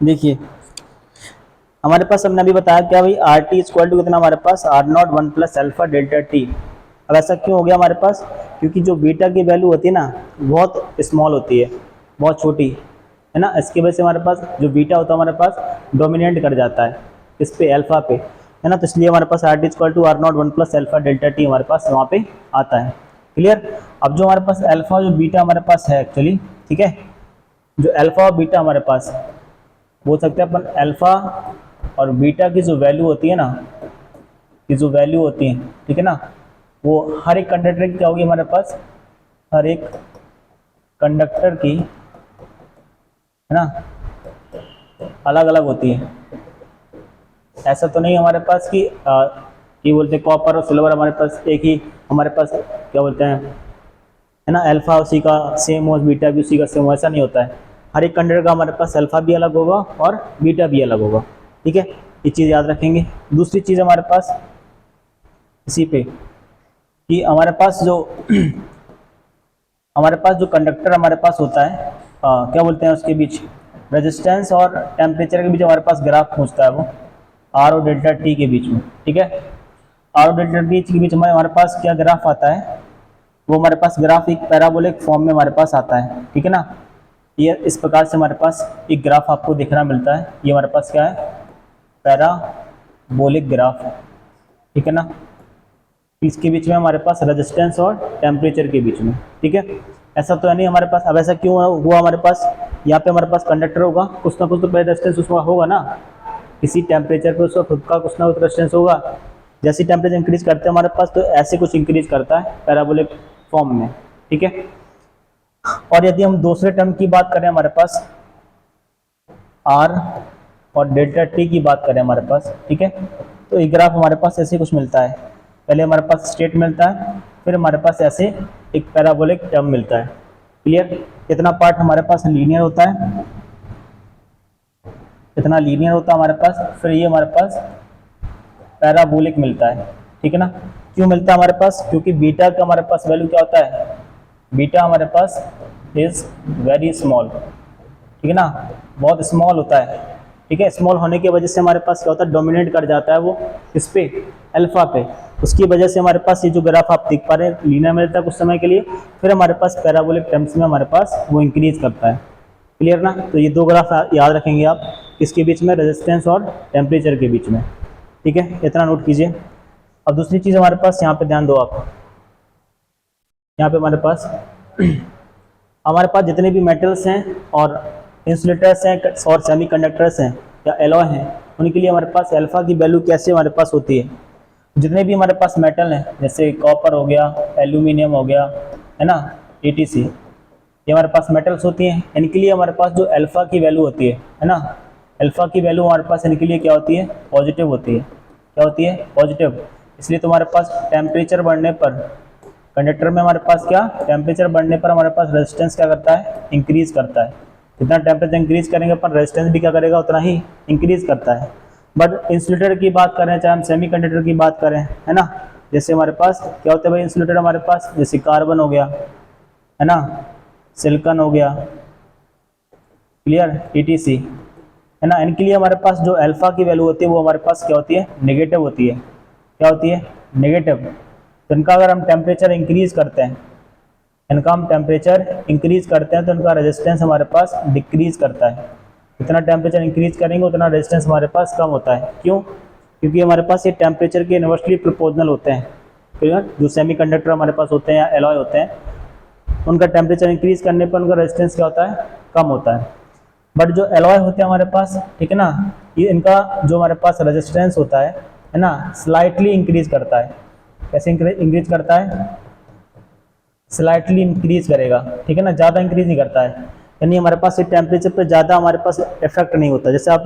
देखिए हमारे पास हमने अभी बताया क्या भाई, आर टी इक्वल टू कितना हमारे पास, R naught one plus alpha delta T. अब ऐसा क्यों हो गया हमारे पास, क्योंकि जो बीटा की वैल्यू होती है ना बहुत स्मॉल होती है, बहुत छोटी है ना, इसकी वजह से हमारे पास जो बीटा होता है हमारे पास डोमिनेट कर जाता है इस पे, अल्फा पे, है ना। तो इसलिए हमारे पास R T equal to R naught one plus alpha delta T हमारे पास वहाँ पे आता है। क्लियर। अब जो हमारे पास अल्फा जो बीटा हमारे पास है एक्चुअली, ठीक है, जो अल्फा और बीटा हमारे पास बोल सकते हैं अपन, अल्फा और बीटा की जो वैल्यू होती है ना, की जो वैल्यू होती है, ठीक है ना, वो हर एक कंडक्टर की क्या होगी हमारे पास, हर एक कंडक्टर की, है ना, अलग अलग होती है। ऐसा तो नहीं हमारे पास कि बोलते हैं कॉपर और सिल्वर हमारे पास एक ही, हमारे पास क्या बोलते हैं, है ना, अल्फा उसी का सेम हो, बीटा भी उसी का सेम हो, ऐसा नहीं होता है। हर एक कंडक्टर का हमारे पास अल्फा भी अलग होगा और बीटा भी अलग होगा, ठीक है, ये चीज़ याद रखेंगे। दूसरी चीज़ हमारे पास इसी पे कि हमारे पास जो हमारे पास जो कंडक्टर हमारे पास होता है, क्या बोलते हैं उसके बीच, रेजिस्टेंस और टेम्परेचर के बीच हमारे पास ग्राफ पूछता है वो, आर और डेल्टा टी के बीच में, ठीक है। आर और डेल्टा टी के बीच में हमारे पास क्या ग्राफ आता है, वो हमारे पास ग्राफ एक पैराबोलिक फॉर्म में हमारे पास आता है, ठीक है ना। ये इस प्रकार से हमारे पास एक ग्राफ आपको देखना मिलता है, ये हमारे पास क्या है, पैराबोलिक ग्राफ, ठीक है ना। इसके बीच में हमारे पास रेजिस्टेंस और टेम्परेचर के बीच में, ठीक है। ऐसा तो है नहीं हमारे पास, अब ऐसा क्यों हुआ हमारे पास, यहाँ पे हमारे पास कंडक्टर होगा, कुछ ना कुछ तो रेजिस्टेंस उसमें होगा ना, किसी टेम्परेचर पे उसका खुद का कुछ ना कुछ रेजिस्टेंस होगा। जैसे टेम्परेचर इंक्रीज करते हैं हमारे पास, तो ऐसे कुछ इंक्रीज करता है पैराबोलिक फॉर्म में, ठीक है। और यदि हम दूसरे टर्म की बात करें हमारे पास, आर और डेल्टा टी की बात करें हमारे पास, ठीक है, तो ये ग्राफ हमारे पास ऐसे कुछ मिलता है। पहले हमारे पास स्ट्रेट मिलता है, फिर हमारे पास ऐसे एक पैराबोलिक टर्म मिलता है। क्लियर। इतना पार्ट हमारे पास लीनियर होता है, इतना लीनियर होता है हमारे पास, फिर ये हमारे पास पैराबोलिक मिलता है, ठीक है ना। क्यों मिलता है हमारे पास, क्योंकि बीटा का हमारे पास वैल्यू क्या होता है, बीटा हमारे पास इज वेरी स्मॉल, ठीक है ना, बहुत स्मॉल होता है, ठीक है। स्मॉल होने की वजह से हमारे पास क्या होता है, डोमिनेट कर जाता है वो इस पे, अल्फा पे। उसकी वजह से हमारे पास ये जो ग्राफ आप देख पा रहे हैं लीनियर मिलता है कुछ समय के लिए, फिर हमारे पास पैराबोलिक टर्म्स में हमारे पास वो इंक्रीज करता है। क्लियर ना। तो ये दो ग्राफ याद रखेंगे आप, किसके बीच में, रेजिस्टेंस और टेम्परेचर के बीच में, ठीक है, इतना नोट कीजिए। अब दूसरी चीज़ हमारे पास यहाँ पे ध्यान दो आप, यहाँ पे हमारे पास जितने भी मेटल्स हैं और इंसुलेटर्स हैं और सेमीकंडक्टर्स हैं या एलॉय हैं, उनके लिए हमारे पास अल्फा की वैल्यू कैसे हमारे पास होती है। जितने भी हमारे पास मेटल हैं, जैसे कॉपर हो गया, एल्यूमिनियम हो गया, है ना, एटीसी, ये हमारे पास मेटल्स होती हैं, इनके लिए हमारे पास जो अल्फा की वैल्यू होती है ना, अल्फा की वैल्यू हमारे पास इनके लिए क्या होती है, पॉजिटिव होती है। क्या होती है, पॉजिटिव। इसलिए तो हमारे पास टेम्परेचर बढ़ने पर कंडक्टर में हमारे पास क्या, टेम्परेचर बढ़ने पर हमारे पास रेजिस्टेंस क्या करता है, इंक्रीज करता है। जितना टेम्परेचर इंक्रीज करेंगे पर रेजिस्टेंस भी क्या करेगा, उतना ही इंक्रीज करता है। बट इंसुलेटर की बात करें, चाहे हम सेमीकंडक्टर की बात करें, है ना, जैसे हमारे पास क्या होता है भाई, इंसुलेटर हमारे पास जैसे कार्बन हो गया, है ना, सिलिकॉन हो गया, क्लियर, ईटीसी, है ना, इनके लिए हमारे पास जो अल्फा की वैल्यू होती है वो हमारे पास क्या होती है, नेगेटिव होती है। क्या होती है, नेगेटिव। तो इनका अगर हम टेम्परेचर इंक्रीज करते हैं, इनका हम टेम्परेचर इंक्रीज करते हैं, तो इनका रेजिस्टेंस हमारे पास डिक्रीज करता है। जितना टेम्परेचर इंक्रीज करेंगे उतना रेजिस्टेंस हमारे पास कम होता है। क्यों, क्योंकि हमारे पास ये टेम्परेचर के इनवर्सली प्रोपोर्शनल होते हैं। क्लियर। जो सेमीकंडक्टर हमारे पास होते हैं या एलॉय होते हैं, उनका टेम्परेचर इंक्रीज करने पर उनका रेजिस्टेंस क्या होता है, कम होता है। बट जो एलॉय होते हैं हमारे पास, ठीक है ना, ये इनका जो हमारे पास रेजिस्टेंस होता है ना, स्लाइटली इंक्रीज करता है। कैसे इंक्रीज करता है, स्लाइटली इंक्रीज करेगा, ठीक है ना, ज़्यादा इंक्रीज नहीं करता है। यानी हमारे पास ये टेम्परेचर पे ज़्यादा हमारे पास इफेक्ट नहीं होता। जैसे आप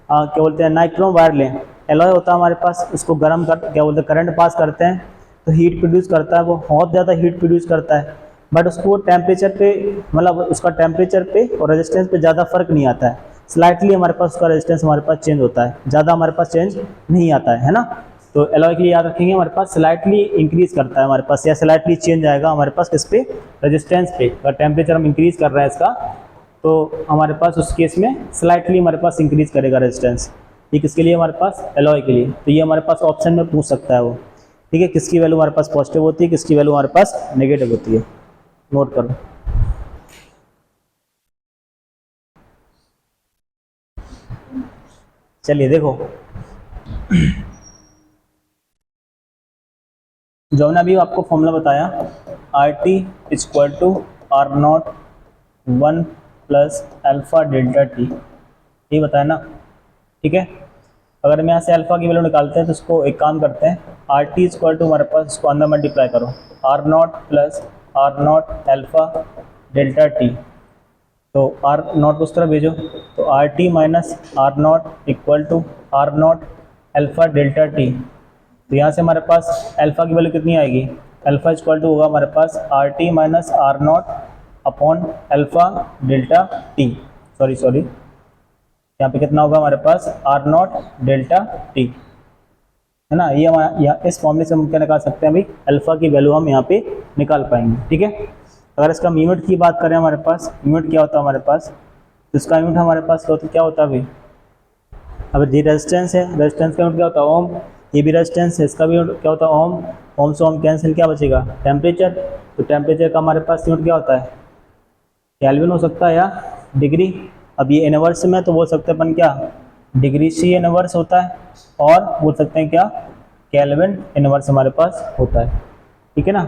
क्या बोलते हैं, नाइक्रोम वायर लें, एलॉय होता है हमारे पास, उसको गर्म कर क्या बोलते हैं, करंट पास करते हैं तो हीट प्रोड्यूस करता है, वो बहुत ज़्यादा हीट प्रोड्यूस करता है। बट उसको टेम्परेचर पे, मतलब उसका टेम्परेचर पे और रेजिस्टेंस पे ज़्यादा फर्क नहीं आता है। स्लाइटली हमारे पास उसका रेजिस्टेंस हमारे पास चेंज होता है, ज़्यादा हमारे पास चेंज नहीं आता है ना। तो एलॉय के लिए याद रखेंगे, हमारे पास स्लाइटली इंक्रीज करता है हमारे पास, या स्लाइटली चेंज आएगा हमारे पास किस पे, रेजिस्टेंस पे। अगर टेम्परेचर हम इंक्रीज कर रहे हैं इसका, तो हमारे पास उस केस में स्लाइटली हमारे पास इंक्रीज करेगा रेजिस्टेंस। ये किसके लिए, हमारे पास एलॉय के लिए। तो ये हमारे पास ऑप्शन में पूछ सकता है वो, ठीक है, किसकी वैल्यू हमारे पास पॉजिटिव होती है, किसकी वैल्यू हमारे पास नेगेटिव होती है, नोट करो। चलिए देखो, जो हमने अभी आपको फॉर्मूला बताया, R T equal to R naught 1 plus alpha delta T, ये बताया ना, ठीक है। अगर हम यहाँ से अल्फा की वैल्यू निकालते हैं तो इसको एक काम करते हैं, आर टी इक्वल टू हमारे पास इसको अंदर मल्टीप्लाई करो, R naught plus R naught alpha delta T, तो आर नॉट उस तरफ भेजो, तो R T minus R naught equal to R naught alpha delta T. तो यहाँ से हमारे पास अल्फा की वैल्यू कितनी आएगी, अल्फा इक्वल टू होगा हमारे पास R T minus R naught upon alpha delta T, sorry यहाँ पे कितना होगा हमारे पास आर नॉट डेल्टा टी, है ना। ये हमारा इस फॉर्मूले से हम क्या निकाल सकते हैं, भाई अल्फा की वैल्यू हम यहाँ पे निकाल पाएंगे, ठीक है। अगर इसका यूनिट की बात करें, हमारे पास यूनिट क्या होता है हमारे पास, तो इसका यूनिट हमारे पास क्या होता है भाई, अब ये रेजिस्टेंस है, रेजिस्टेंस का यूनिट क्या होता है ओम, ये भी रेजिस्टेंस है, इसका भी यूनिट क्या होता है ओम, ओम से ओम कैंसिल, क्या बचेगा टेम्परेचर, तो टेम्परेचर का हमारे पास यूनिट क्या होता है, केल्विन हो सकता है या डिग्री। अब ये इनवर्स में तो बोल सकते हैं अपन क्या, डिग्री सी इनवर्स होता है, और बोल सकते हैं क्या, केल्विन इनवर्स हमारे पास होता है, ठीक है ना।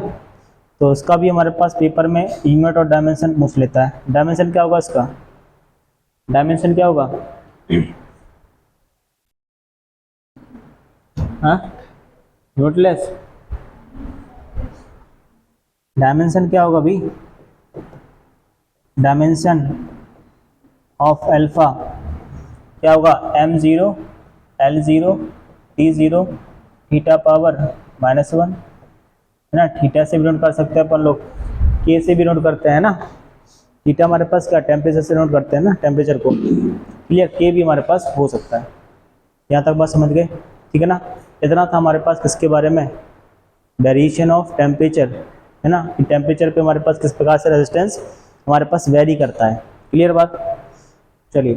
तो इसका भी हमारे पास पेपर में यूनिट और डायमेंशन पूछ लेता है। डायमेंशन क्या होगा इसका, डायमेंशन क्या होगा हाँ, यूनिटलेस, डायमेंशन क्या होगा भाई, डायमेंशन ऑफ अल्फा क्या होगा, m0 l0 t0 theta power -1, है ना। थीटा से भी नोट कर सकते हैं अपन लोग, के से भी नोट करते हैं ना, थीटा हमारे पास क्या टेम्परेचर से नोट करते हैं ना, टेम्परेचर को, क्लियर, के भी हमारे पास हो सकता है। यहाँ तक बात समझ गए, ठीक है ना। इतना था हमारे पास किसके बारे में, वेरिएशन ऑफ टेम्परेचर, है ना, कि टेम्परेचर पे हमारे पास किस प्रकार से रेजिस्टेंस हमारे पास वेरी करता है, क्लियर बात। चलिए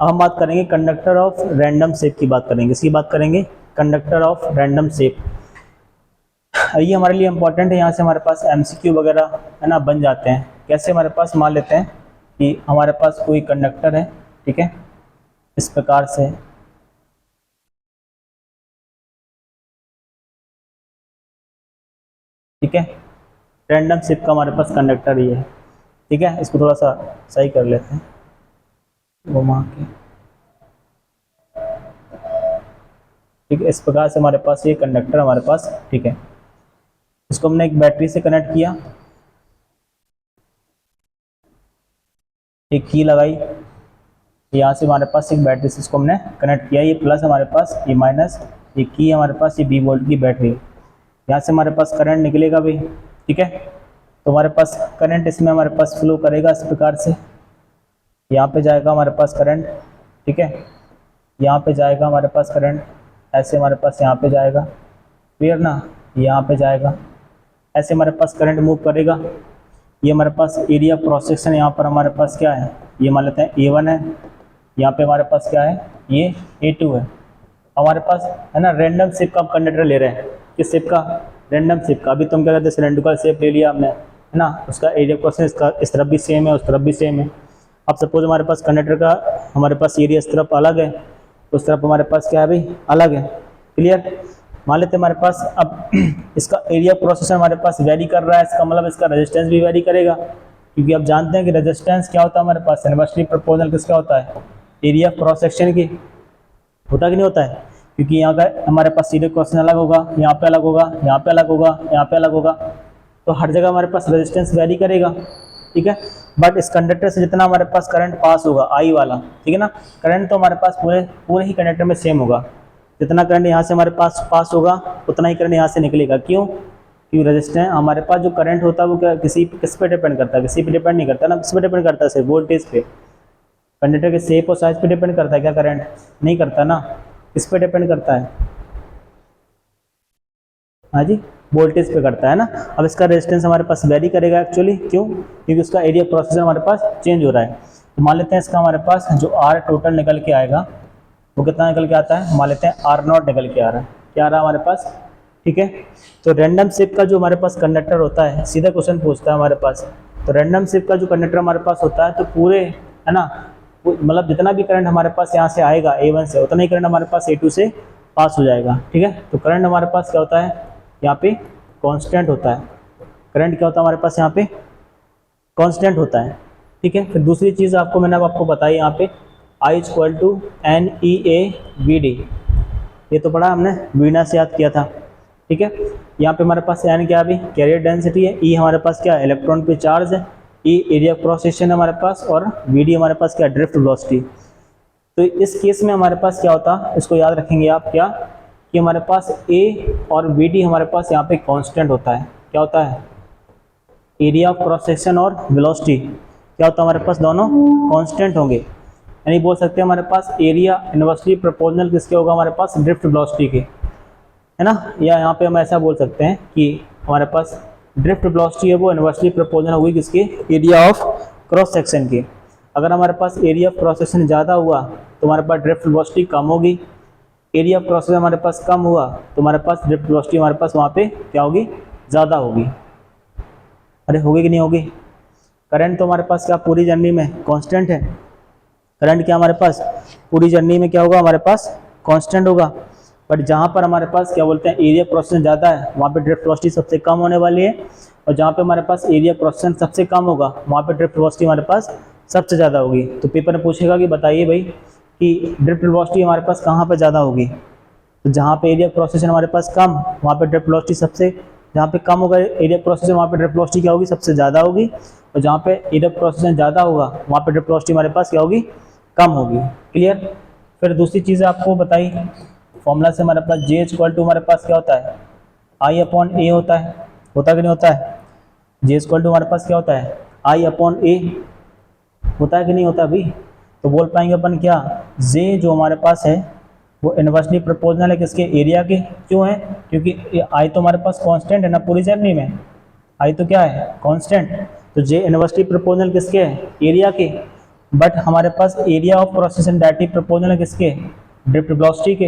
अब हम बात करेंगे कंडक्टर ऑफ रैंडम शेप की बात करेंगे, इसकी बात करेंगे, कंडक्टर ऑफ रैंडम शेप। ये हमारे लिए इंपॉर्टेंट है, यहाँ से हमारे पास एमसीक्यू वगैरह है ना बन जाते हैं। कैसे, हमारे पास मान लेते हैं कि हमारे पास कोई कंडक्टर है, ठीक है, इस प्रकार से, ठीक है, रैंडम शेप का हमारे पास कंडक्टर ये है, ठीक है। इसको थोड़ा सा सही कर लेते हैं, घुमा के, ठीक है, इस प्रकार से हमारे पास ये कंडक्टर हमारे पास, ठीक है। इसको हमने एक बैटरी से कनेक्ट किया, एक की लगाई, यहाँ से हमारे पास एक बैटरी से इसको हमने कनेक्ट किया, ये प्लस हमारे पास, ये माइनस, ये की हमारे पास, ये 20 वोल्ट की बैटरी, यहाँ से हमारे पास करंट निकलेगा भी, ठीक है। तो हमारे पास करंट इसमें हमारे पास फ्लो करेगा इस प्रकार से, यहाँ पे जाएगा हमारे पास करंट, ठीक है, यहाँ पे जाएगा हमारे पास करंट, ऐसे हमारे पास यहाँ पे जाएगा, क्लियर ना, यहाँ पे जाएगा, ऐसे हमारे पास करंट मूव करेगा। ये हमारे पास एरिया क्रॉस सेक्शन, यहाँ पर हमारे पास क्या है, ये मान लेते हैं A1 है, यहाँ पे हमारे पास क्या है, ये A2 है। हमारे पास है ना रैंडम शेप का कंडक्टर ले रहे हैं, किस शेप का, रैंडम शेप का। अभी तुम क्या कहते हैं, सिलेंड्रिकल शेप ले लिया हमने, है ना, उसका एरिया क्रॉस इसका इस तरफ भी सेम है, उस तरफ भी सेम है। अब सपोज हमारे पास कंडक्टर का हमारे पास एरिया इस तरफ अलग है, उस तरफ हमारे पास क्या है भाई, अलग है, क्लियर। मान लेते हैं हमारे पास अब इसका एरिया क्रॉस सेक्शन हमारे पास वेरी कर रहा है, इसका मतलब इसका रेजिस्टेंस भी वेरी करेगा, क्योंकि आप जानते हैं कि रेजिस्टेंस क्या होता है हमारे पास, इनवर्सली प्रोपोर्शनल किसका होता है, एरिया क्रॉस सेक्शन की, होता कि नहीं होता है। क्योंकि यहाँ का हमारे पास एरिया क्रॉस सेक्शन अलग होगा, यहाँ पे अलग होगा, यहाँ पे अलग होगा, यहाँ पे अलग होगा, तो हर जगह हमारे पास रेजिस्टेंस वेरी करेगा, ठीक है। बट इस कंडक्टर से जितना हमारे पास करंट पास होगा, आई वाला, ठीक है ना, करंट तो हमारे पास पूरे ही कंडक्टर में सेम होगा। जितना करंट यहाँ से हमारे पास होगा उतना ही करंट यहाँ से निकलेगा। क्यों? क्योंकि रेजिस्टेंस हमारे पास जो करंट होता है वो क्या किस पे डिपेंड करता है, किसी पे डिपेंड नहीं करता ना, किस पे डिपेंड करता है, सिर्फ वोल्टेज पे। कंडक्टर के शेप और साइज पे डिपेंड करता है क्या करंट? नहीं करता ना, किस पे डिपेंड करता है? हाँ जी, वोल्टेज पे करता है ना। अब इसका रेजिस्टेंस हमारे पास वेरी करेगा एक्चुअली, क्यों? क्योंकि उसका एरिया क्रॉस सेक्शन हमारे पास चेंज हो रहा है। तो मान लेते हैं इसका हमारे पास जो आर टोटल निकल के आएगा वो कितना निकल के आता है, मान लेते हैं आर नॉट निकल के आ रहा है, क्या आ रहा है हमारे पास, ठीक है। तो रैंडम शिफ्ट का जो हमारे पास कंडक्टर होता है, सीधा क्वेश्चन पूछता है हमारे पास, तो रैंडम शिफ्ट का जो कंडक्टर हमारे पास होता है तो पूरे, है ना, मतलब जितना भी करंट हमारे पास यहाँ से आएगा A1 से, उतना ही करंट हमारे पास A2 से पास हो जाएगा, ठीक है। तो करंट हमारे पास क्या होता है यहाँ पे, कांस्टेंट होता है। करंट क्या होता है हमारे पास यहाँ पे, कांस्टेंट होता है, ठीक है। फिर दूसरी चीज़ आपको मैंने अब आपको बताई यहाँ पे, I इक्वल टू NEA/VD, ये तो पढ़ा हमने, वीना से याद किया था, ठीक है। यहाँ पे हमारे पास N क्या अभी कैरियर डेंसिटी है, E हमारे पास क्या इलेक्ट्रॉन पे चार्ज है, E एरिया क्रॉस सेक्शन है हमारे पास, और VD हमारे पास क्या ड्रिफ्ट वेलोसिटी। तो इस केस में हमारे पास क्या होता, इसको याद रखेंगे आप क्या, कि हमारे पास A और VD हमारे पास यहाँ पे कांस्टेंट होता है, क्या होता है, एरिया ऑफ क्रॉस सेक्शन और वेलोसिटी क्या होता है हमारे पास, दोनों कांस्टेंट होंगे। यानी बोल सकते हैं हमारे पास एरिया इनवर्सली प्रोपोर्शनल किसके होगा, हमारे पास ड्रिफ्ट वेलोसिटी के, है ना। या यहाँ पे हम ऐसा बोल सकते हैं कि हमारे पास ड्रिफ्ट वेलोसिटी है वो इनवर्सली प्रोपोर्शनल हुई किसके, एरिया ऑफ क्रॉस सेक्शन के। अगर हमारे पास एरिया ऑफ क्रॉस सेक्शन ज़्यादा हुआ तो हमारे पास ड्रिफ्ट वेलोसिटी कम होगी, एरिया ऑफ क्रॉस सेक्शन हमारे पास कम हुआ तो हमारे पास ड्रिफ्ट वेलोसिटी हमारे पास वहाँ पे क्या होगी, ज़्यादा होगी। अरे होगी कि नहीं होगी? करंट तो हमारे पास क्या पूरी जर्नी में कांस्टेंट है, करंट क्या हमारे पास पूरी जर्नी में क्या होगा हमारे पास, कांस्टेंट होगा। बट जहाँ पर हमारे पास क्या बोलते हैं एरिया क्रॉस सेक्शन ज़्यादा है वहाँ पे ड्रिफ्ट वेलोसिटी सबसे कम होने वाली है, और जहाँ पे हमारे पास एरिया क्रॉस सेक्शन सबसे कम होगा वहाँ पे ड्रिफ्ट वेलोसिटी हमारे पास सबसे ज़्यादा होगी। तो पेपर में पूछेगा कि बताइए भाई कि ड्रिफ्ट वेलोसिटी हमारे पास कहाँ पर ज़्यादा होगी, तो जहाँ पे एरिया क्रॉस सेक्शन हमारे पास कम वहाँ पे ड्रिफ्ट वेलोसिटी सबसे, जहाँ पे कम होगा एरिया क्रॉस सेक्शन वहाँ पे ड्रिफ्ट वेलोसिटी क्या होगी, सबसे ज़्यादा होगी, और जहाँ पे एरिया क्रॉस सेक्शन ज़्यादा होगा वहाँ पे ड्रिफ्ट वेलोसिटी हमारे पास क्या होगी, कम होगी। क्लियर? फिर दूसरी चीज़ आपको बताई, फॉर्मूला से हमारे पास J इक्वल टू हमारे पास क्या होता है, I/A होता है, होता कि नहीं होता है? J इक्वल टू हमारे पास क्या होता है, I/A होता है कि नहीं होता अभी? तो बोल पाएंगे अपन क्या, J जो हमारे पास है वो इनवर्सली प्रोपोर्शनल है किसके, एरिया के। क्यों है? क्योंकि I तो हमारे पास कांस्टेंट है ना पूरी जर्नी में, I तो क्या है कांस्टेंट, तो J इनवर्सली प्रोपोर्शनल किसके है, एरिया के। बट हमारे पास area of cross section directly proportional है किसके, ड्रिफ्ट वेलोसिटी के,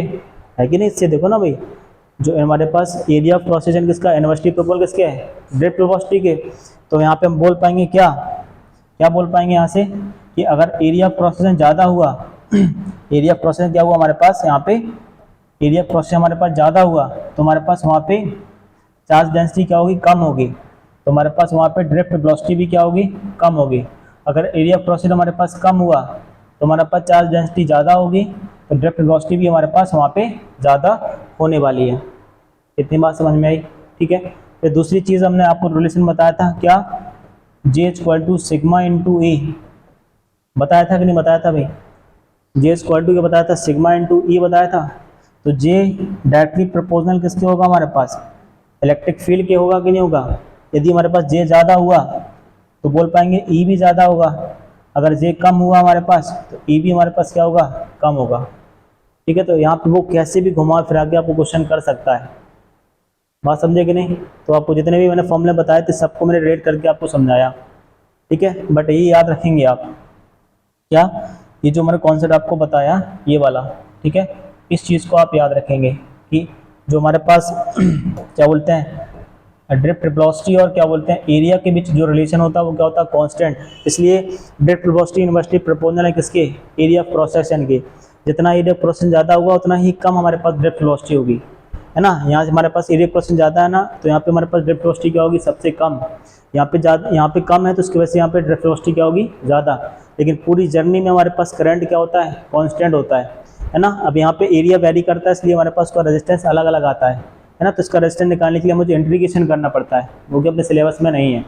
है कि नहीं? इससे देखो ना भाई, जो हमारे पास एरिया ऑफ क्रॉस सेक्शन किसका, इनवर्सली प्रोपोर्शनल किसके है, ड्रिफ्ट वेलोसिटी के। तो यहाँ पे हम बोल पाएंगे क्या, क्या बोल पाएंगे यहाँ से, कि अगर एरिया ऑफ क्रॉस सेक्शन ज़्यादा हुआ एरिया ऑफ क्रॉस सेक्शन क्या हुआ हमारे पास यहाँ पे, एरिया ऑफ क्रॉस सेक्शन हमारे पास ज़्यादा हुआ तो हमारे पास वहाँ पे चार्ज डेंसिटी क्या होगी, कम होगी, तो हमारे पास वहाँ पे ड्रिफ्ट वेलोसिटी भी क्या होगी, कम होगी। अगर एरिया ऑफ क्रॉस सेक्शन हमारे पास कम हुआ तो हमारे पास चार्ज डेंसिटी ज़्यादा होगी, तो ड्रिफ्ट वेलोसिटी भी हमारे पास वहाँ पे ज़्यादा होने वाली है। इतनी बात समझ में आई? ठीक है। फिर दूसरी चीज़ हमने आपको रिलेशन बताया था क्या, J equal to sigma into E, बताया था कि नहीं बताया था भाई? J इक्वल टू क्या बताया था, सिग्मा इंटू E बताया था। तो J डायरेक्टली प्रोपोर्शनल किसके होगा हमारे पास, इलेक्ट्रिक फील्ड के होगा कि नहीं होगा? यदि हमारे पास J ज़्यादा हुआ तो बोल पाएंगे E भी ज़्यादा होगा, अगर J कम हुआ हमारे पास तो E भी हमारे पास क्या होगा, कम होगा। ठीक है। तो यहाँ पे वो कैसे भी घुमा फिरा के आपको क्वेश्चन कर सकता है, बात समझे कि नहीं? तो आपको जितने भी मैंने फॉर्मूले बताए थे सबको मैंने रेट करके आपको समझाया, ठीक है। बट ये याद रखेंगे आप क्या, ये जो मैंने कॉन्सेप्ट आपको बताया ये वाला, ठीक है, इस चीज़ को आप याद रखेंगे कि जो हमारे पास क्या बोलते हैं ड्रिफ्ट वेलोसिटी और क्या बोलते हैं एरिया के बीच जो रिलेशन होता है वो क्या होता है, कांस्टेंट। इसलिए ड्रिफ्ट वेलोसिटी इनवर्सली प्रोपोर्शनल है किसके, एरिया ऑफ क्रॉस सेक्शन के। जितना एरिया ऑफ क्रॉस सेक्शन ज़्यादा होगा उतना ही कम हमारे पास ड्रिफ्ट वेलोसिटी होगी, है ना। यहाँ से हमारे पास एरिया क्रॉस सेक्शन ज़्यादा है ना, तो यहाँ पे हमारे पास ड्रिफ्ट वेलोसिटी क्या होगी, सबसे कम। यहाँ पे ज़्यादा, यहाँ पे कम है तो उसकी वजह से यहाँ पे ड्रिफ्ट वेलोसिटी क्या होगी, ज़्यादा। लेकिन पूरी जर्नी में हमारे पास करंट क्या होता है, कांस्टेंट होता है ना। अब यहाँ पे एरिया वेरी करता है इसलिए हमारे पास उसका रेजिस्टेंस अलग अलग आता है ना। तो इसका रेजिस्टेंस निकालने के लिए मुझे इंटीग्रेशन करना पड़ता है, वो कि अपने सिलेबस में नहीं है।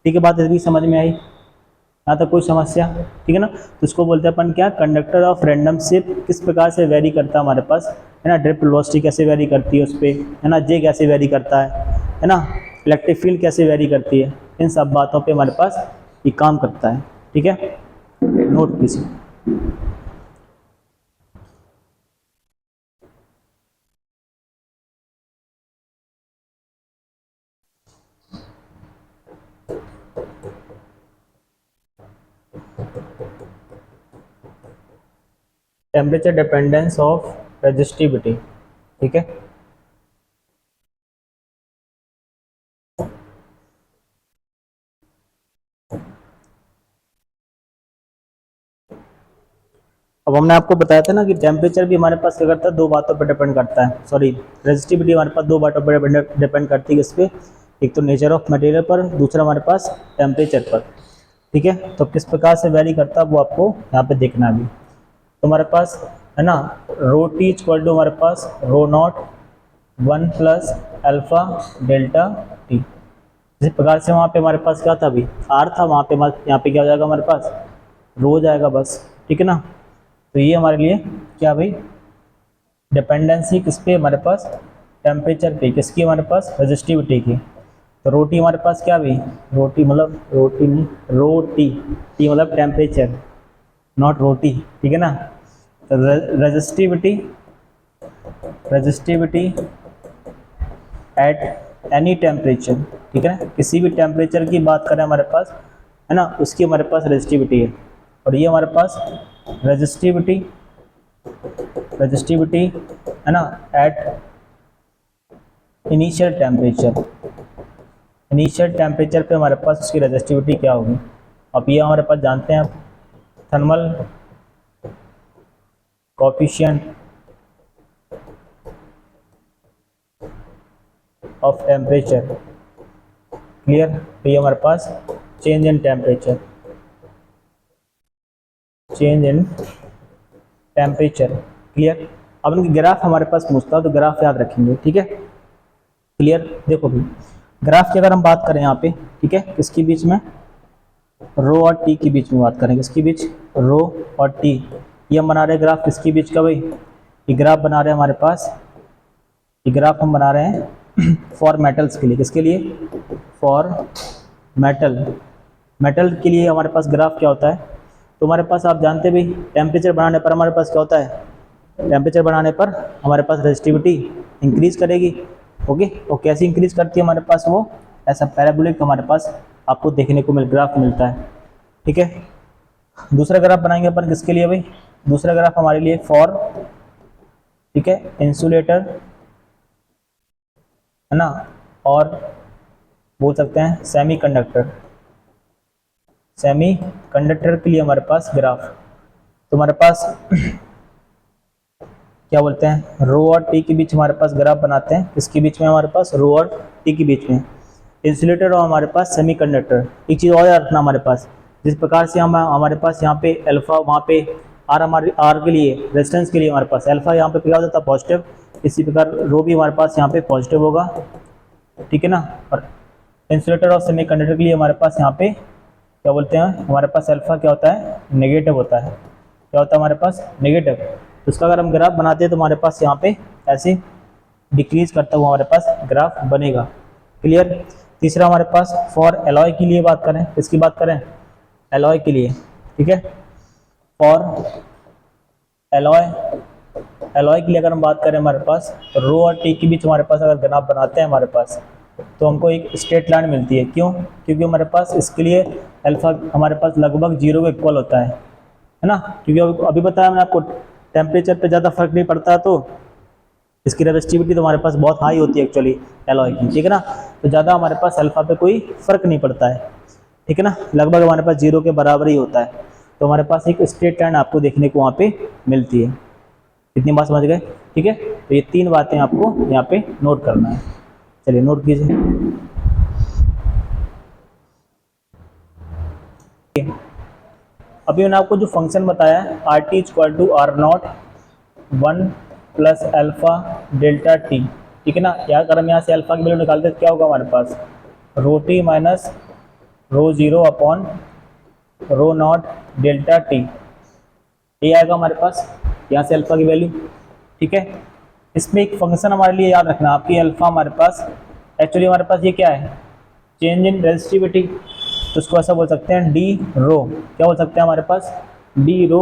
ठीक है, बात इतनी समझ में आई? यहाँ तक कोई समस्या? ठीक है ना। तो इसको बोलते हैं अपन क्या, कंडक्टर ऑफ रैंडम शिप किस प्रकार से वेरी करता है हमारे पास, है ना। ड्रिफ्ट वेलोसिटी कैसे वेरी करती है उस पर, है ना। J कैसे वेरी करता है ना। इलेक्ट्रिक फील्ड कैसे वेरी करती है, इन सब बातों पे हमारे पास ये काम करता है। ठीक है, नोट कीजिए। टेम्परेचर डिपेंडेंस ऑफ रेजिस्टिविटी, ठीक है। अब हमने आपको बताया था ना कि टेम्परेचर भी हमारे पास क्या करता है, दो बातों पर डिपेंड करता है, सॉरी रेजिस्टिविटी हमारे पास दो बातों पर डिपेंड करती है, किस पे, एक तो नेचर ऑफ मटेरियल पर, दूसरा हमारे पास टेम्परेचर पर, ठीक है। तो किस प्रकार से वेरी करता है वो आपको यहाँ पे देखना भी। तो हमारे पास है ना रो टी इक्वल टू हमारे पास rho naught 1 plus alpha delta T. जिस प्रकार से वहाँ पे हमारे पास क्या था अभी आर था, वहाँ पे यहाँ पे क्या हो जाएगा हमारे पास रो हो जाएगा बस, ठीक है ना। तो ये हमारे लिए क्या भाई डिपेंडेंसी किस पे हमारे पास टेम्परेचर पे, किसकी हमारे पास रेजिस्टिविटी की। तो रोटी हमारे पास क्या भी रोटी मतलब रोटी नहीं रोटी, टी मतलब टेम्परेचर नॉट रोटी, ठीक है ना। तो resistivity resistivity at any temperature, ठीक है ना, किसी भी टेम्परेचर की बात करें हमारे पास है ना, उसकी हमारे पास रेजिस्टिविटी है। और ये हमारे पास रेजिस्टिविटी रेजिस्टिविटी है ना एट इनिशियल टेम्परेचर पे हमारे पास उसकी रेजिस्टिविटी क्या होगी। अब ये हमारे पास जानते हैं thermal coefficient of temperature, clear. तो ये हमारे पास चेंज इन टेम्परेचर क्लियर। अब इनकी ग्राफ हमारे पास पूछता है तो ग्राफ याद रखेंगे, ठीक है, क्लियर। देखो भी ग्राफ की अगर हम बात करें यहाँ पे, ठीक है, किसके बीच में रो और टी के बीच में बात करें, किसके बीच रो और टी। ये हम बना रहे हैं ग्राफ किसके बीच का भाई, ये ग्राफ बना रहे हैं हमारे पास, ये ग्राफ हम बना रहे हैं फॉर मेटल्स के लिए, किसके लिए फॉर मेटल के लिए हमारे पास ग्राफ क्या होता है। तो हमारे पास आप जानते हैं भाई टेम्परेचर बढ़ाने पर हमारे पास क्या होता है, टेम्परेचर बढ़ाने पर हमारे पास रेजिस्टिविटी इंक्रीज करेगी, ओके। और कैसे इंक्रीज करती है हमारे पास वो ऐसा पैराबोलिक हमारे पास आपको देखने को ग्राफ मिलता है, ठीक है। दूसरा ग्राफ बनाएंगे अपन किसके लिए भाई, दूसरा ग्राफ हमारे लिए फॉर, ठीक है, इंसुलेटर है ना, और बोल सकते हैं सेमी कंडक्टर के लिए हमारे पास ग्राफ। तो हमारे पास क्या बोलते हैं रो और टी के बीच हमारे पास ग्राफ बनाते हैं, इसके बीच में हमारे पास रो और टी के बीच में इंसुलेटर और हमारे पास सेमीकंडक्टर। एक चीज़ और याद रखना हमारे पास, जिस प्रकार से हम हमारे पास यहाँ पे अल्फा, वहाँ पे आर, हमारे आर के लिए रेजिस्टेंस के लिए हमारे पास अल्फा यहाँ पे क्या हो जाता है पॉजिटिव, इसी प्रकार रो भी हमारे पास यहाँ पे पॉजिटिव होगा, ठीक है ना। और इंसुलेटर और सेमीकंडक्टर के लिए हमारे पास यहाँ पे क्या बोलते हैं हमारे पास अल्फा क्या होता है नेगेटिव होता है, क्या होता है हमारे पास नेगेटिव। तो इसका अगर हम ग्राफ बनाते हैं तो हमारे पास यहाँ पे ऐसे डिक्रीज करता हुआ हमारे पास ग्राफ बनेगा, क्लियर। तीसरा हमारे पास फॉर एलॉय के लिए बात करें, किसकी बात करें एलॉय के लिए, ठीक है, फॉर एलॉय के लिए अगर हम बात करें हमारे पास रो और टी के बीच हमारे पास अगर ग्राफ बनाते हैं हमारे पास तो हमको एक स्ट्रेट लाइन मिलती है, क्यों, क्योंकि हमारे पास इसके लिए अल्फा हमारे पास लगभग 0 के इक्वल होता है ना, क्योंकि अभी बताया मैंने आपको टेम्परेचर पे ज़्यादा फर्क नहीं पड़ता, तो इसकी रेजिस्टिविटी तो हमारे पास बहुत हाई होती है एक्चुअली एलॉय की, ठीक है ना। तो ज़्यादा हमारे पास अल्फा पे कोई फर्क नहीं पड़ता है, ठीक है ना, लगभग हमारे पास 0 के बराबर ही होता है। तो हमारे पास एक स्ट्रेट लाइन आपको देखने को वहाँ पे मिलती है। कितनी बात समझ गए, ठीक है। तो ये 3 बातें आपको यहाँ पे नोट करना है, चलिए नोट कीजिए। अभी मैंने आपको जो फंक्शन बताया है R T equal to R naught 1 plus alpha delta T, ठीक है ना। यहाँ अगर हम यहाँ से अल्फा की वैल्यू निकालते हैं तो क्या होगा हमारे पास rho T minus rho 0 upon rho naught delta T, ये आएगा हमारे पास यहाँ से अल्फा की वैल्यू, ठीक है। इसमें एक फंक्शन हमारे लिए याद रखना आपकी अल्फा हमारे पास एक्चुअली हमारे पास ये क्या है चेंज इन रेजिस्टिविटी, तो उसको ऐसा बोल सकते हैं डी रो, क्या बोल सकते हैं हमारे पास डी रो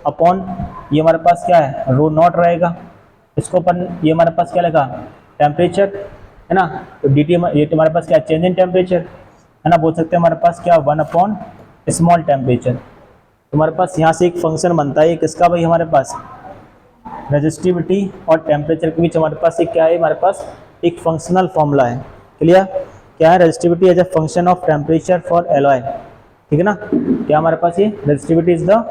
अपॉन ये हमारे पास क्या है रो नॉट रहेगा, इसको अपन ये हमारे पास क्या लगा टेम्परेचर है ना, तो डी टी ये हमारे पास क्या चेंज इन टेम्परेचर है ना, बोल सकते हैं हमारे पास क्या 1 अपॉन स्मॉल टेम्परेचर, तो हमारे पास यहाँ से एक फंक्शन बनता है, किसका भाई, हमारे पास रेजिस्टिविटी और टेम्परेचर के बीच हमारे पास एक क्या है, हमारे पास एक फंक्शनल फॉर्मूला है। क्लियर? क्या है? Resistivity as a function of temperature for alloy. ठीक है ना? क्या हमारे पास ये resistivity is the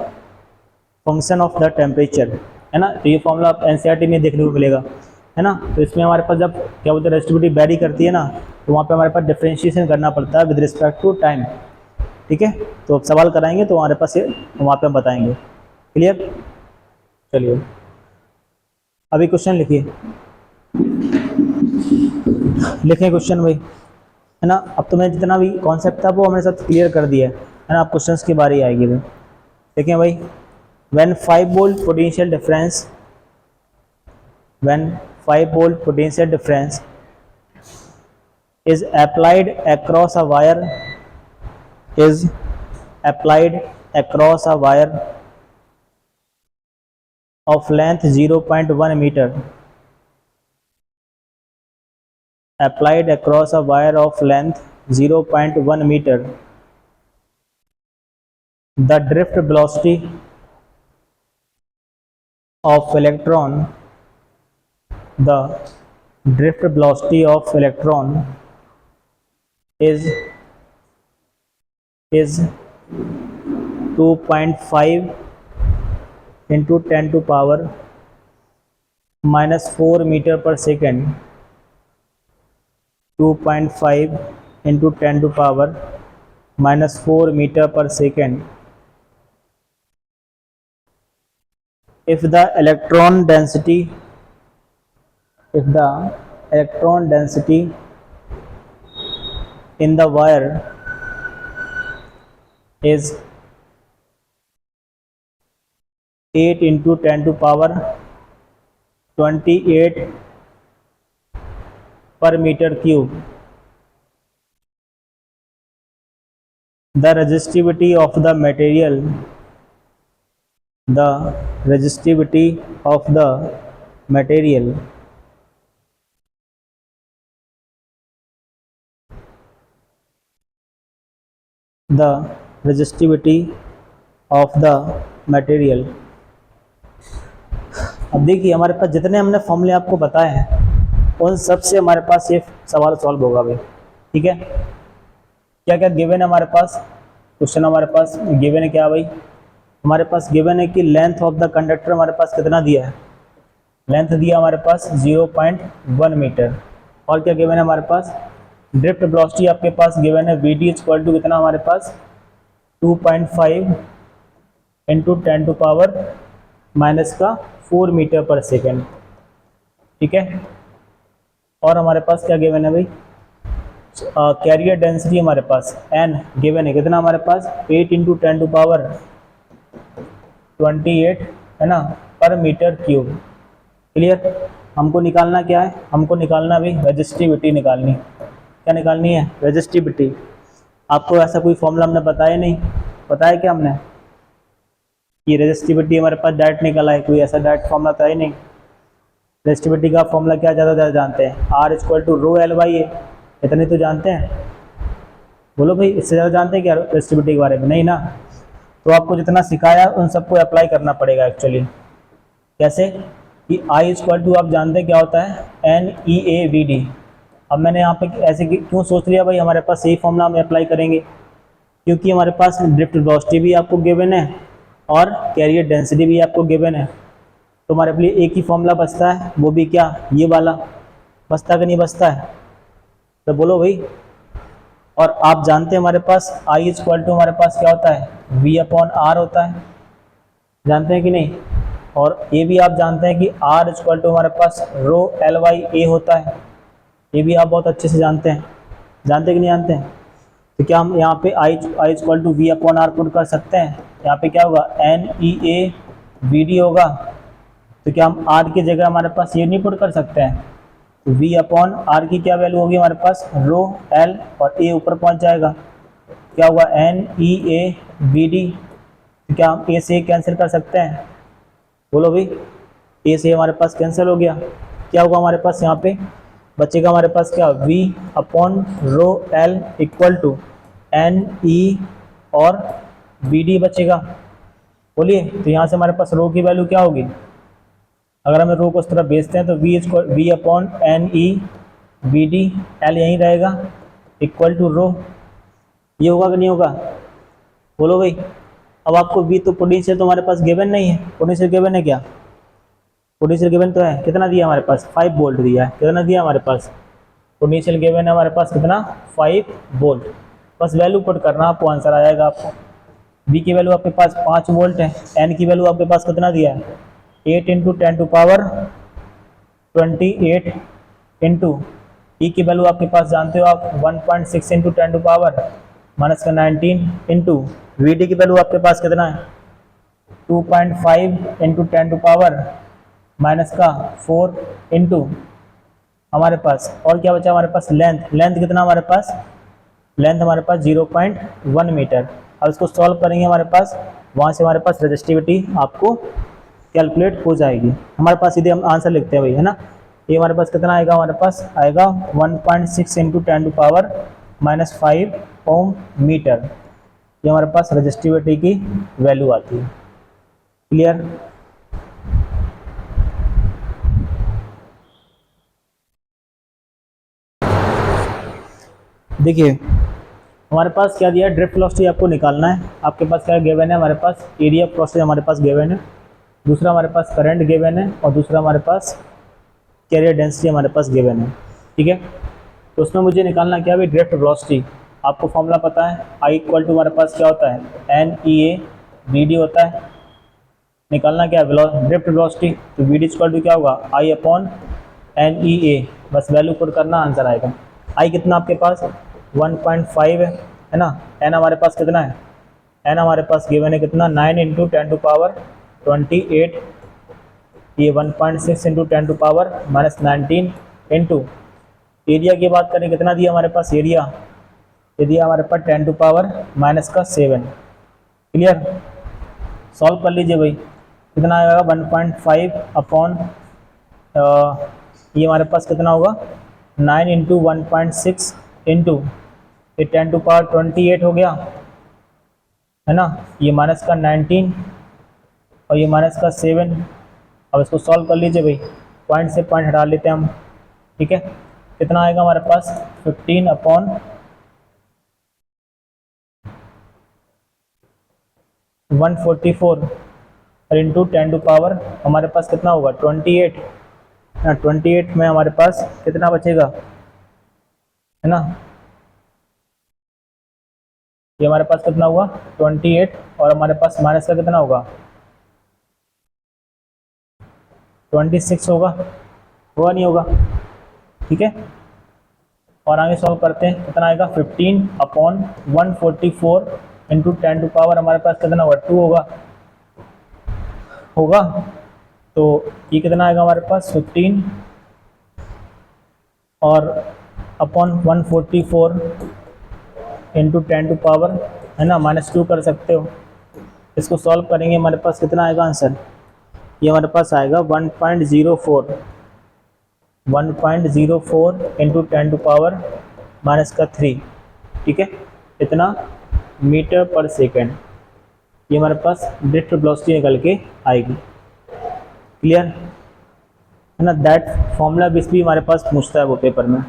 function of the temperature, है ना? तो ये फॉर्मूला आप एनसीईआरटी में देखने को मिलेगा, है ना? तो इसमें हमारे पास जब क्या बोलते हैं रेजिस्टिविटी वेरी करती है ना, तो वहाँ पे हमारे पास डिफरेंशिएशन करना पड़ता है विद रिस्पेक्ट टू टाइम। ठीक है? तो अब सवाल कराएंगे तो हमारे पास ये वहाँ पे हम बताएंगे। क्लियर? चलिए अभी क्वेश्चन लिखिए, लिखें क्वेश्चन भाई, है ना? अब तो मैं जितना भी कॉन्सेप्ट था वो हमारे साथ क्लियर कर दिया है ना? अब क्वेश्चंस की बारी आएगी भाई। देखें भाई, when 5 volt potential difference, when 5 volt potential difference is applied across a wire, is applied across a wire of length 0.1 meter, applied across a wire of length 0.1 meter, the drift velocity of electron, the drift velocity of electron is 2.5 into 10 to power minus 4 meter per second, 2.5 into 10 to power minus 4 meter per second, if the electron density in the wire is 8 into 10 to power 28 per meter cube, the resistivity of the material, the resistivity of the material the resistivity of the material। अब देखिए हमारे पास जितने हमने फॉर्मूले आपको बताए हैं उन सब से हमारे पास ये सवाल सॉल्व होगा भाई। ठीक है? क्या क्या गिवन है हमारे पास? क्वेश्चन हमारे पास गिवन है क्या भाई? हमारे पास गिवन है कि लेंथ ऑफ द कंडक्टर हमारे पास कितना दिया है, लेंथ दिया हमारे पास 0.1 मीटर। और क्या गिवन है हमारे पास? ड्रिफ्ट वेलोसिटी आपके पास गिवन है वी डी इक्वल टू कितना हमारे पास 2.5 इंटू 10 टू पावर माइनस का 4 मीटर पर सेकेंड। ठीक है? और हमारे पास क्या गिवन है भाई? कैरियर डेंसिटी हमारे पास एन गिवन है कितना हमारे पास 8 इंटू 10 टू पावर 28, है ना, पर मीटर क्यूब। क्लियर? हमको निकालना क्या है? हमको निकालना भाई रेजिस्टिविटी निकालनी। क्या निकालनी है? रेजिस्टिविटी। आपको ऐसा कोई फॉर्मूला हमने बताया नहीं, बताया क्या हमने कि रेजिस्टिविटी हमारे पास डायरेक्ट निकला है? कोई ऐसा डायरेक्ट फॉर्मूला था ही नहीं। रेजिस्टिविटी का फॉर्मूला क्या ज़्यादा जानते हैं? R equal to rho L by A, इतने तो जानते हैं। बोलो भाई, इससे ज़्यादा जानते हैं क्या रेजिस्टिविटी के बारे में? नहीं ना। तो आपको जितना सिखाया उन सबको अप्लाई करना पड़ेगा एक्चुअली। कैसे? कि आई इक्वल टू आप जानते हैं क्या होता है? N E A V D. अब मैंने यहाँ पे ऐसे क्यों सोच लिया भाई हमारे पास यही फॉर्मूला हम अप्लाई करेंगे? क्योंकि हमारे पास ड्रिफ्ट वेलोसिटी भी आपको गिवन है और कैरियर डेंसिटी भी आपको गिवन है। तो हमारे लिए एक ही फॉर्मूला बचता है, वो भी क्या? ये वाला। बचता कि नहीं बचता है? तो बोलो भाई। और आप जानते हैं हमारे पास आई इक्वल टू हमारे पास क्या होता है? वी अपॉन आर होता है। जानते हैं कि नहीं? और ये भी आप जानते हैं कि आर इक्वल टू हमारे पास रो एल वाई ए होता है। ये भी आप बहुत अच्छे से जानते हैं। जानते कि नहीं जानते हैं? तो क्या हम यहाँ पे I equal to V upon R put कर सकते हैं? यहाँ पे क्या होगा? N E A V D होगा। तो क्या हम आर की जगह हमारे पास ये नहीं पुट कर सकते हैं? तो वी अपॉन आर की क्या वैल्यू होगी हमारे पास? रो एल और ए ऊपर पहुँच जाएगा। क्या होगा? N E A V D. तो क्या हम ए से कैंसिल कर सकते हैं? बोलो भाई। ए से हमारे पास कैंसिल हो गया। क्या होगा हमारे पास यहाँ पे? बचेगा हमारे पास क्या? V upon rho L equal to N E और वी डी बचेगा। बोलिए। तो यहाँ से हमारे पास रो की वैल्यू क्या होगी, अगर हमें रो को उस तरफ भेजते हैं तो V upon N E B D, L यहीं रहेगा, इक्वल टू रो। ये होगा कि नहीं होगा, बोलो भाई। अब आपको वी तो पोटेंशियल तो हमारे पास गिवन नहीं है, पोटेंशियल गिवन है क्या, पोटेंशियल गिवन तो है, कितना दिया हमारे पास 5 वोल्ट दिया है, कितना दिया हमारे पास पोटेंशियल गिवन है हमारे पास कितना 5 वोल्ट। बस वैल्यू पुट करना, आपको आंसर आ जाएगा। आपको वी की वैल्यू आपके पास 5 वोल्ट है, एन की वैल्यू आपके पास कितना दिया है 8 इंटू 10 टू पावर 28 इंटू ई की वैल्यू आपके पास जानते हो आप 1.6 इंटू 10 टू पावर माइनस का 19 इंटू वी डी की वैल्यू आपके पास कितना है 2.5 इंटू 10 टू पावर माइनस का 4 इंटू हमारे पास और क्या बचा हमारे पास लेंथ, लेंथ कितना हमारे पास, लेंथ हमारे पास 0.1 मीटर। अब इसको सॉल्व करेंगे हमारे पास, वहाँ से हमारे पास रेजिस्टिविटी आपको कैलकुलेट हो जाएगी। हमारे पास सीधे हम आंसर लिखते हैं भाई, है ना। ये हमारे पास कितना आएगा, हमारे पास आएगा 1.6 into 10 to power minus 5 ohm metre. ये हमारे पास रेजिस्टिविटी की वैल्यू आती है। क्लियर। देखिए हमारे पास क्या दिया है, ड्रिफ्ट वेलोसिटी आपको निकालना है। आपके पास क्या गिवन है, हमारे पास एरिया प्रोसेस हमारे पास गिवन है, दूसरा हमारे पास करंट गिवन है, और दूसरा हमारे पास कैरियर डेंसिटी हमारे पास गिवन है। ठीक है, तो उसमें मुझे निकालना क्या है, ड्रिफ्ट वेलोसिटी। आपको फॉर्मूला पता है, आई इक्वल टू हमारे पास क्या होता है N E A V D होता है। निकालना क्या है ड्रिफ्ट वेलोसिटी, तो वी डी इक्वल टू क्या होगा आई अपॉन एन ई ए, बस वैल्यू पुट करना आंसर आएगा। आई कितना आपके पास 1.5 है ना, एन हमारे पास कितना है, एन हमारे पास गिवन है कितना 9 इंटू 10 टू पावर 28, ये 1.6 into 10 to power minus 19 into area की बात करें कितना दिया हमारे पास एरिया, ये दिया हमारे पास 10 टू पावर माइनस का 7। क्लियर, सॉल्व कर लीजिए भाई, कितना आएगा 1.5 अपॉन ये हमारे पास कितना होगा 9 इंटू 1.6 इंटू ये 10 टू पावर 28 हो गया, है ना, ये माइनस का 19 और ये माइनस का 7। अब इसको सॉल्व कर लीजिए भाई, पॉइंट से पॉइंट हटा लेते हैं हम। ठीक है, कितना आएगा हमारे पास 15 अपॉन 144 और इंटू 10 टू पावर हमारे पास कितना होगा 28 ना, 28 में हमारे पास कितना बचेगा, है ना, ये हमारे पास कितना हुआ 28 और हमारे पास माइनस का कितना होगा 26 होगा नहीं होगा। ठीक है, और आगे सॉल्व करते हैं, कितना आएगा 15 अपॉन 144 इंटू 10 टू पावर हमारे पास कितना होगा 2 होगा। तो ये कितना आएगा हमारे पास 15 और अपॉन 144 इंटू 10 टू पावर, है ना, -2 कर सकते हो। इसको सॉल्व करेंगे हमारे पास कितना आएगा आंसर, ये हमारे पास आएगा 1.04 इंटू 10 टू पावर माइनस का 3। ठीक है, इतना मीटर पर सेकेंड, ये हमारे पास ड्रिफ्ट वेलोसिटी निकल के आएगी। क्लियर है ना, दैट फॉर्मूला बेस भी हमारे पास पूछता है वो पेपर में।